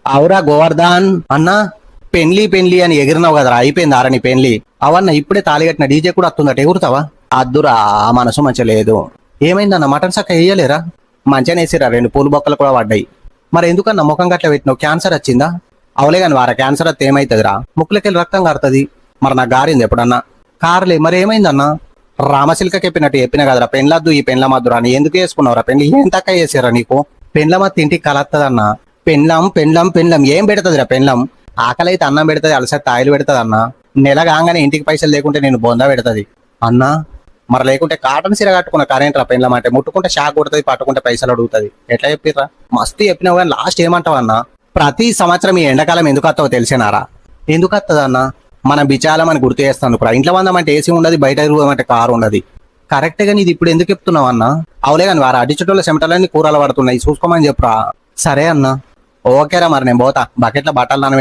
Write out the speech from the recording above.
అవురా గోవర్ధన్ అన్న, పెండ్లి పెండ్లి అని ఎగిరినావు కదరా, అయిపోయింది ఆరని పెండ్లి. అవన్న ఇప్పుడే తాలిగట్టిన డీజే కూడా వస్తుందట, ఎగురుతావా? అద్దురా, ఆ మనసు మంచి లేదు. ఏమైందన్న, మటన్ సక్క వేయలేరా? మంచిగానే వేసిరా, 2 పూల బొక్కలు కూడా పడ్డాయి. మరి ఎందుకన్నా ముఖం గట్ల పెట్టినావు, క్యాన్సర్ వచ్చిందా? అవలే కానీ వారా, క్యాన్సర్ వస్తే ఏమైతుందిరా? ముక్కులకెళ్ళి రక్తం కారుతుంది. మరి నాకు గారింది ఎప్పుడన్నా? కారులే, మరి ఏమైందన్నా? రామశిల్క చెప్పినట్టు చెప్పిన కదరా, పెండ్లద్దు ఈ పెండ్లమద్దురా అని. ఎందుకు వేసుకున్నావురా పెండ్లి? ఏం తక్కువ చేసారా నీకు? పెండ్లమత్త ఇంటికి కలత్తదన్నా. పెండ్లం పెండ్లం పెండ్లం ఏం పెడతదిరా పెండ్లం? ఆకలి అయితే అన్నం పెడతది, అలసత్తే ఆయిల్ పెడతది అన్న. నెల కాగానే ఇంటికి పైసలు లేకుంటే నేను బొందా పెడతది అన్నా. మరి లేకుంటే కాటన్ సీర కట్టుకున్న కరెంట్రా పెండ్లం అంటే? ముట్టుకుంటే షాక్ కొడుతుంది, పట్టుకుంటే పైసలు అడుగుతుంది. ఎట్లా చెప్పిర్రా? మస్తు చెప్పినావు కానీ లాస్ట్ ఏమంటావు అన్నా? ప్రతి సంవత్సరం ఈ ఎండాకాలం ఎందుకు వస్తావో తెలిసేనారా? ఎందుకు వస్తుంది అన్న? మనం బిచాలం అని గుర్తు చేస్తాను కూడా. ఇంట్లో వందమంటే ఏసీ ఉండదు, బయట అంటే కారు ఉండదు. కరెక్టే కానీ ఇది ఇప్పుడు ఎందుకు చెప్తున్నావు అన్న? అవలే కానీ వారా, అడిచుటోళ్ళ చెమటలన్నీ కూరలు పడుతున్నాయి, చూసుకోమని చెప్పురా. సరే అన్న, ఓకేరా, మరి నేను పోతా. బకెట్లో బట్టలు నానబెట్టి